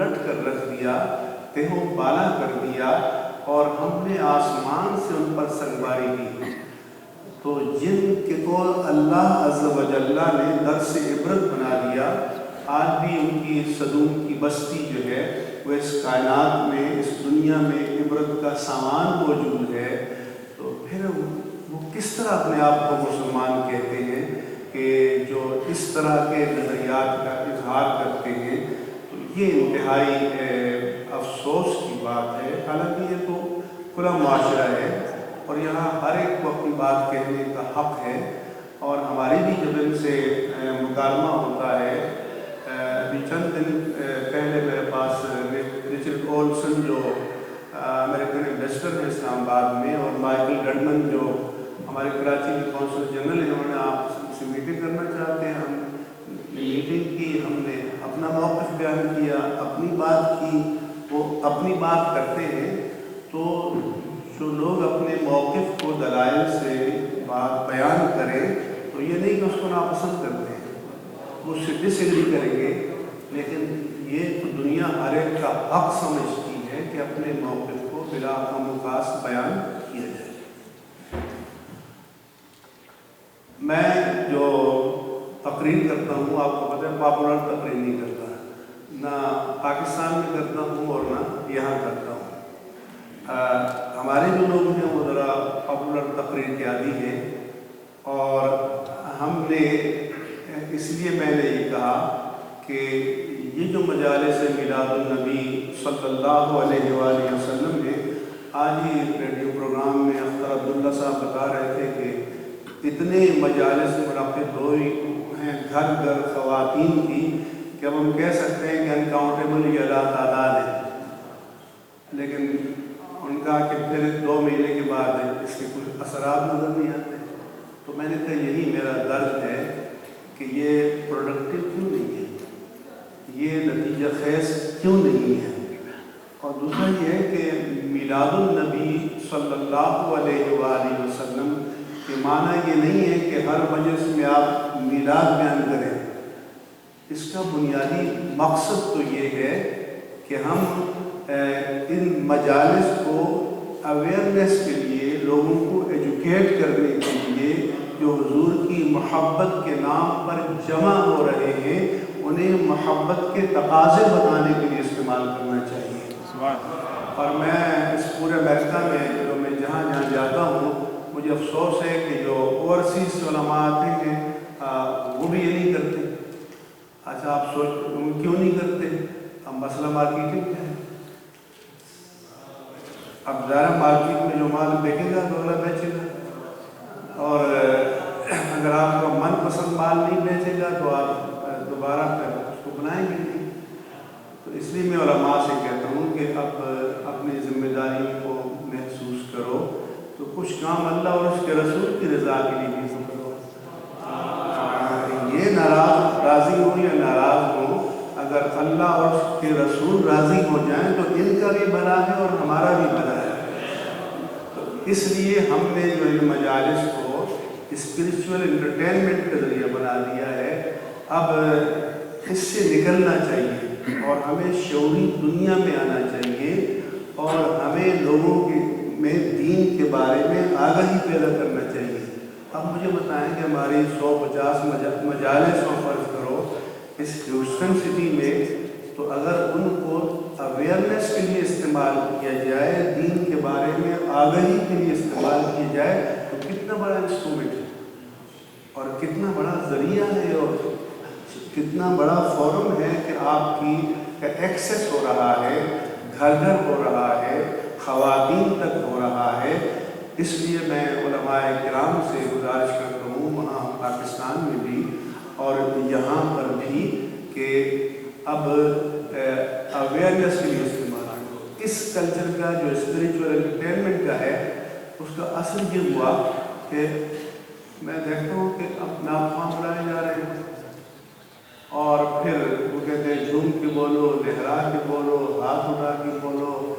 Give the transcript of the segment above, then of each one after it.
الٹ کر رکھ دیا، تہوں بالا کر دیا، اور ہم نے آسمان سے ان پر سنگباری کی۔ تو جن کو اللہ عز و جل نے درس عبرت بنا دیا، آج بھی ان کی صدوم کی بستی جو ہے وہ اس کائنات میں، اس دنیا میں عبرت کا سامان موجود ہے۔ تو پھر وہ کس طرح اپنے آپ کو مسلمان کہتے ہیں کہ جو اس طرح کے نظریات کا اظہار کرتے ہیں؟ تو یہ انتہائی افسوس کی بات ہے۔ حالانکہ یہ تو کھلا معاشرہ ہے اور یہاں ہر ایک کو اپنی بات کہنے کا حق ہے، اور ہماری بھی جب ان سے مکالمہ ہوتا ہے، ابھی چند دن پہلے میرے پاس رچرڈ اولسن جو امریکن انویسٹر ہیں اسلام آباد میں، اور مائیکل گڈمن جو ہمارے کراچی کے کونسل جنرل ہیں، انہوں نے آپ سے میٹنگ کرنا چاہتے ہیں۔ ہم نے میٹنگ کی، ہم نے اپنا موقف بیان کیا، اپنی بات کی۔ وہ اپنی بات کرتے ہیں تو جو لوگ اپنے موقف کو دلائل سے بات بیان کریں تو یہ نہیں کہ اس کو ناپسند کرتے ہیں، وہ اس سے ڈس ایگری کریں گے، لیکن یہ تو دنیا ہر ایک کا حق سمجھتی ہے کہ اپنے موقف کو بلا مقاص بیان کیا جائے۔ میں جو تقریر کرتا ہوں، آپ کو پتہ ہے پاپولر تقریر نہیں کرتا، نہ پاکستان میں کرتا ہوں اور نہ یہاں کرتا ہوں۔ ہمارے جو لوگ ہیں وہ ذرا پاپولر تقریر کے عادی ہیں، اور ہم نے اس لیے میں نے یہ کہا کہ یہ جو مجالس میلاد النبی صلی اللہ علیہ وآلہ وسلم ہے، آج ہی ریڈیو پروگرام میں اختر عبداللہ صاحب بتا رہے تھے کہ اتنے مجالس منعقد ہوئی ہیں گھر گھر خواتین کی کہ اب ہم کہہ سکتے ہیں کہ انکاؤنٹیبل یا لا تعداد ہے، لیکن ان کا کہ پھر 2 مہینے کے بعد اس کے کچھ اثرات نظر نہیں آتے۔ تو میں نے کہا یہی میرا درد ہے کہ یہ پروڈکٹیو کیوں نہیں ہے، یہ نتیجہ خیز کیوں نہیں ہے۔ اور دوسرا یہ ہے کہ میلاد النبی صلی اللہ علیہ وآلہ وسلم کے معنی یہ نہیں ہے کہ ہر مجلس میں آپ میلاد بیان کریں۔ اس کا بنیادی مقصد تو یہ ہے کہ ہم ان مجالس کو اویئرنیس کے لیے، لوگوں کو ایجوکیٹ کرنے کے لیے، جو حضور کی محبت کے نام پر جمع ہو رہے ہیں، انہیں محبت کے تقاضے بتانے کے لیے استعمال کرنا چاہیے۔ اور میں اس پورے امریکہ میں جو میں جہاں جہاں جاتا ہوں، مجھے افسوس ہے کہ جو اوورسیز علماء آتے ہیں وہ بھی یہ نہیں کرتے۔ اچھا آپ کیوں نہیں کرتے؟ اب مسئلہ مارکیٹنگ ہے۔ اب ظاہر مارکیٹ میں جو مال بیچے گا تو اگلا بیچے گا، اور اگر آپ کا من پسند مال نہیں بیچے گا تو آپ دوبارہ اس کو بنائیں گے نہیں۔ تو اس لیے میں علماء سے کہتا ہوں کہ اب اپنی ذمہ داریوں کو محسوس کرو، تو کچھ کام اللہ اور اس کے رسول کی رضا کے لیے بھی کرو۔ یہ راضی ہو یا ناراض ہو، اگر اللہ اور اس کے رسول راضی ہو جائیں تو ان کا بھی بھلا ہے اور ہمارا بھی بھلا ہے۔ تو اس لیے ہم نے جو ان مجالس کو اسپرچول انٹرٹینمنٹ کا ذریعہ بنا دیا ہے۔ اب اس سے نکلنا چاہیے اور ہمیں شعوری دنیا میں آنا چاہیے، اور ہمیں لوگوں میں دین کے بارے میں آگاہی پیدا کرنا چاہیے۔ اب مجھے بتائیں کہ ہماری 150 مجالس کو فرض کرو اس ہیوسٹن سٹی میں، تو اگر ان کو اویئرنیس کے لیے استعمال کیا جائے، دین کے بارے میں آگاہی کے لیے استعمال کیا جائے، تو کتنا بڑا انسٹرومنٹ ہے اور کتنا بڑا ذریعہ ہے اور کتنا بڑا فورم ہے کہ آپ کی ایکسیس ہو رہا ہے، گھر گھر ہو رہا ہے، خواتین تک ہو رہا ہے۔ اس لیے میں علماء کرام سے گزارش کرتا ہوں، وہاں پاکستان میں بھی اور یہاں پر بھی، کہ اب اویئرنیس کے لیے استعمال کرو۔ اس کلچر کا جو اسپریچول انٹرٹینمنٹ کا ہے، اس کا اصل یہ ہوا کہ میں دیکھتا ہوں کہ اب ناخواں بنائے جا رہے ہیں، اور پھر وہ کہتے ہیں جھوم کے بولو، لہرا کے بولو، ہاتھ اٹھا کے بولو،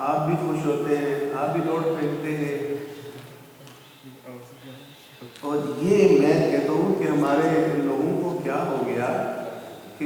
آپ بھی خوش ہوتے ہیں، آپ بھی لوٹ پھینکتے ہیں۔ اور یہ میں کہتا ہوں کہ ہمارے لوگوں کو کیا ہو گیا کہ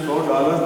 $100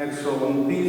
129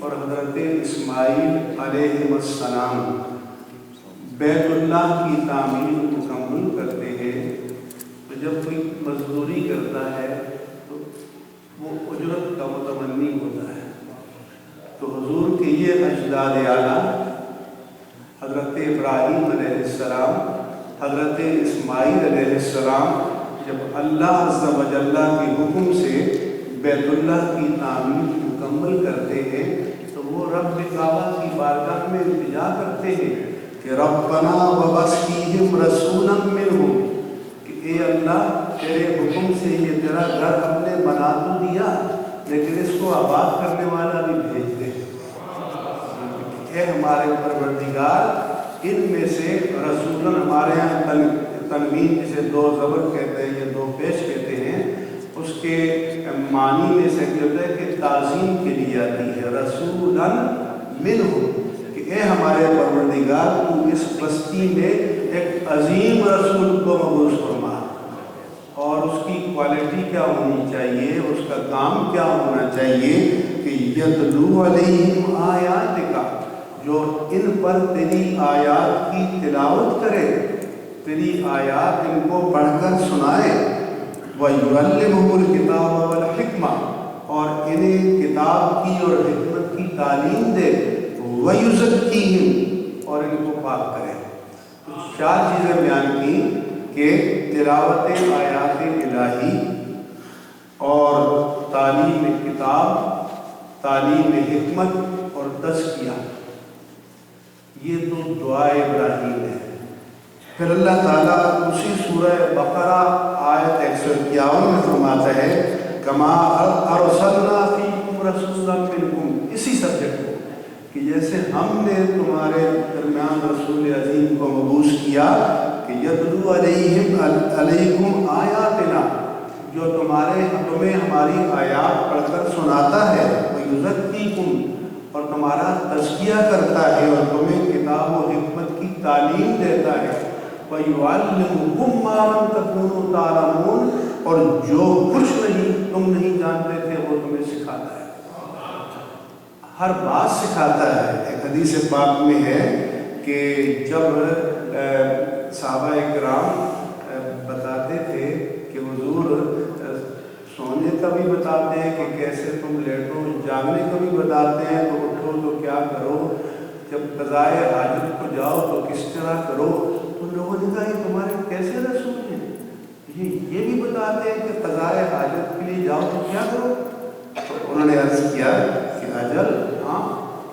اور حضرت اسماعیل علیہ السلام بیت اللہ کی تعمیر مکمل کرتے ہیں تو جب کوئی مزدوری کرتا ہے تو وہ اجرت کا متمنی ہوتا ہے. تو حضور کے یہ اجداد اعلیٰ حضرت ابراہیم علیہ السلام، حضرت اسماعیل علیہ السلام جب اللہ عز و جل کے حکم سے بیت اللہ کی تعمیر مکمل کرتے ہیں تو وہ رب کعبہ کی بارگاہ میں التجا کرتے ہیں کہ ربنا وبعث فیہم رسولا منہم، کہ اے اللہ تیرے حکم سے یہ تیرا گھر ہم نے بنا تو دیا لیکن اس کو آباد کرنے والا بھی بھیج دے. اے ہمارے پروردگار ان میں سے رسولاً، ہمارے یہاں تنوین جسے دو زبر کہتے ہیں یا دو پیش کہتے ہیں، اس کے معنی میں سے کہتے ہیں کہ تعظیم کے لیے آتی ہے رسولاً منہم، کہ اے ہمارے پروردگار تو اس بستی میں ایک عظیم رسول کو مبعوث فرما، اور اس کی کوالٹی کیا ہونی چاہیے، اس کا کام کیا ہونا چاہیے کہ یتلو علیہم آیاتک، جو ان پر تیری آیات کی تلاوت کرے، تیری آیات ان کو پڑھ کر سنائے، وَيُعَلِّمُهُ الْكِتَابَ وَالْحِكْمَةَ، اور انہیں کتاب کی اور حکمت کی تعلیم دے، وَيُزَكِّيهِمْ، اور ان کو پاک کرے. کچھ 4 چیزیں بیان کی کہ تلاوت آیات الہی اور تعلیم کتاب، تعلیم حکمت اور تزکیہ، یہ تو دعائے ابراہیم ہے. پھر اللہ تعالیٰ اسی سورہ بقرہ آیت 151 میں فرماتا ہے کما ارسلنا فیکم رسولا منکم، اسی سبجیکٹ کو، کہ جیسے ہم نے تمہارے درمیان رسول عظیم کو مبعوث کیا کہ یتلو علیکم آیاتنا، جو تمہیں ہماری آیات پڑھ کر سناتا ہے، ویزکیکم، اور تمہارا تزکیہ کرتا ہے اور تمہیں کتاب و حکمت کی تعلیم دیتا ہے، وَيُعَلِّمُكُم مَّا لَمْ تَكُونُوا تَعْلَمُونَ، اور جو کچھ تم نہیں جانتے تھے وہ تمہیں سکھاتا ہے، ہر بات سکھاتا ہے. ایک حدیث پاک میں ہے کہ جب صحابہ کرام بتاتے تھے کہ حضور سونے کا بھی بتاتے ہیں کہ کیسے تم لیٹو، جاگنے کا بھی بتاتے ہیں تو اٹھو تو کیا کرو، جب قضائے حاجت کو جاؤ تو کس طرح کرو، تو لوگوں نے کہا یہ تمہارے کیسے رسول ہیں، یہ بھی بتاتے ہیں کہ قضائے حاجت کے لیے جاؤ تو کیا کرو. تو انہوں نے عرض کیا کہ اجل ہاں،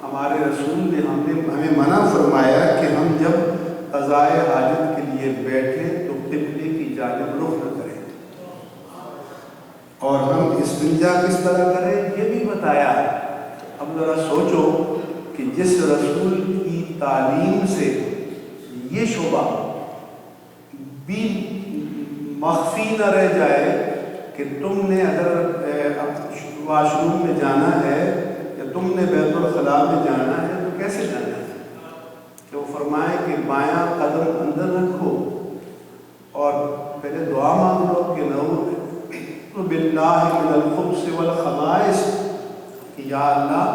ہمارے رسول نے ہمیں منع فرمایا کہ ہم جب قضائے حاجت کے لیے بیٹھیں تو قبلے کی جانب رخ نہ کریں، اور ہم استنجا کس طرح کریں یہ بھی بتایا. اب ذرا سوچو کہ جس رسول کی تعلیم سے یہ شعبہ بھی مخفی نہ رہ جائے کہ تم نے اگر واش روم میں جانا ہے یا تم نے بیت الخلاء میں جانا ہے تو کیسے جانا ہے، کہ وہ فرمائے کہ بایاں قدم اندر رکھو اور پہلے دعا مانگ لو کہ نعوذ باللہ من الخبث والخبائث، کہ یا اللہ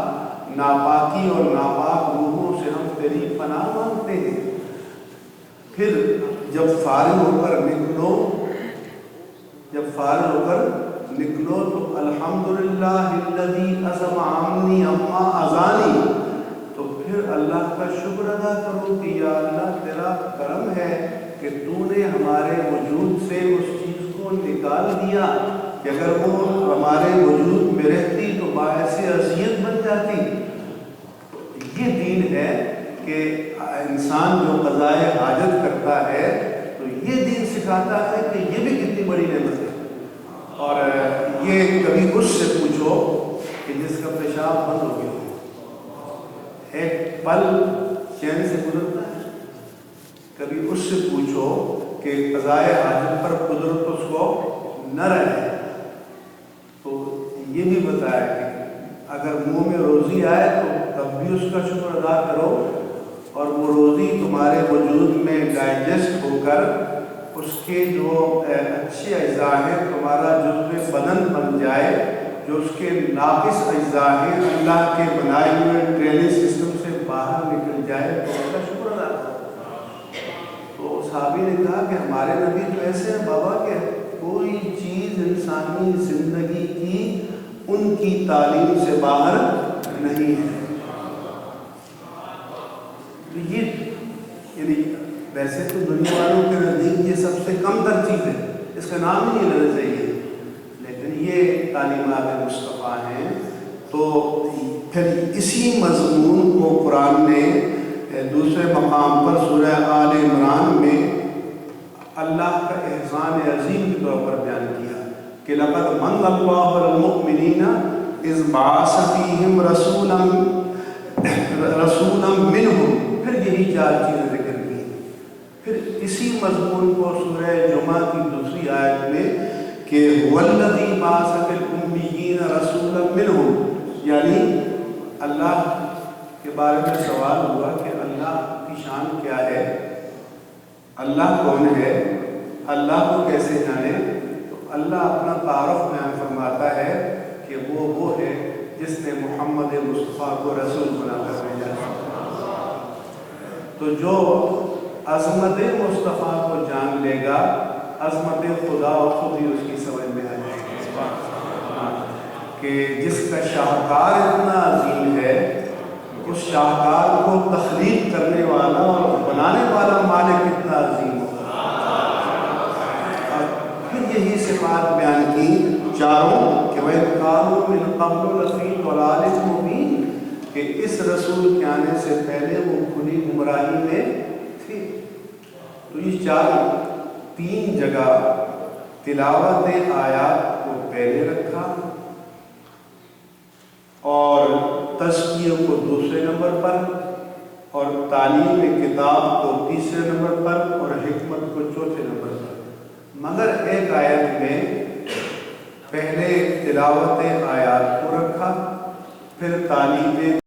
ناپاکی اور ناپاک روحوں سے ہم تیری پناہ مانگتے ہیں. پھر جب فارغ ہو کر نکلو تو الحمدللہ الذی اذھب عنی اما اذانی، تو پھر اللہ کا شکر ادا کرو کہ یا اللہ تیرا کرم ہے کہ تو نے ہمارے وجود سے اس چیز کو نکال دیا کہ اگر وہ ہمارے وجود میں رہتی تو باعث اذیت بن جاتی. یہ دین ہے کہ انسان جو قضائے حاجت کرتا ہے تو یہ دین سکھاتا ہے کہ یہ بھی کتنی بڑی نعمت ہے. اور یہ کبھی اس سے پوچھو کہ جس کا پیشاب بند ہو گیا ایک پل چین سے گزرتا ہے، کبھی اس سے پوچھو کہ قضائے حاجت پر قدرت اس کو نہ رہے، تو یہ بھی بتایا کہ اگر منہ میں روزی آئے تو تب بھی اس کا شکر ادا کرو، اور وہ روزی تمہارے وجود میں ڈائجسٹ ہو کر اس کے جو اچھے اجزاء ہیں تمہارا جزو بدن بن جائے، جو اس کے ناقص اجزاء ہیں اللہ کے بنائے ہوئے ٹریننگ سسٹم سے باہر نکل جائے تو اس کا شکر ادا کرو۔ تو صحابی نے کہا کہ ہمارے نبی تو ایسے ہیں بابا کہ کوئی چیز انسانی زندگی کی ان کی تعلیم سے باہر نہیں ہے۔ یہ یعنی ویسے تو دنیا والوں کے نزدیک یہ سب سے کم تر چیز ہے، اس کا نام ہی نہیں لینا چاہیے، لیکن یہ تعلیمات مصطفیٰ ہیں۔ تو پھر اسی مضمون کو قرآن نے دوسرے مقام پر سورہ آل عمران میں اللہ کا احسان عظیم کے طور پر بیان کیا کہ لقد من اللہ علی المؤمنین اذ بعث فیہم رسولا منہم، پھر یہی چار چیزیں ذکر کی۔ پھر اسی مضمون کو سورہ جمعہ کی دوسری آیت میں کہ والذی بعث فی الامیین رسولا منہم، یعنی اللہ کے بارے میں سوال ہوا کہ اللہ کی شان کیا ہے، اللہ کون ہے، اللہ کو کیسے جانے؟ تو اللہ اپنا تعارف بیان فرماتا ہے کہ وہ ہے جس نے محمد مصطفیٰ کو رسول بنا کر بھیجا۔ تو جو عظمت مصطفیٰ کو جان لے گا، عظمت خدا خود ہی اس کی سمجھ میں آ جائے گی کہ جس کا شاہکار اتنا عظیم ہے، اس شاہکار کو تخلیق کرنے والا اور بنانے والا مالک اتنا عظیم ہوگا۔ اور پھر یہی صفات بیان کی چاروں کہ وَإِذْ قَالُوا مِن قَبْلُ لَفِي ضَلَالٍ مُبِينٍ، کہ اس رسول کے آنے سے پہلے وہ کھلی گمراہی میں تھی۔ تو یہ تین جگہ تلاوت آیات کو پہلے رکھا اور تزکیہ کو دوسرے نمبر پر اور تعلیم کتاب کو تیسرے نمبر پر اور حکمت کو چوتھے نمبر پر، مگر ایک آیت میں پہلے تلاوت آیات کو رکھا، پھر تعلیم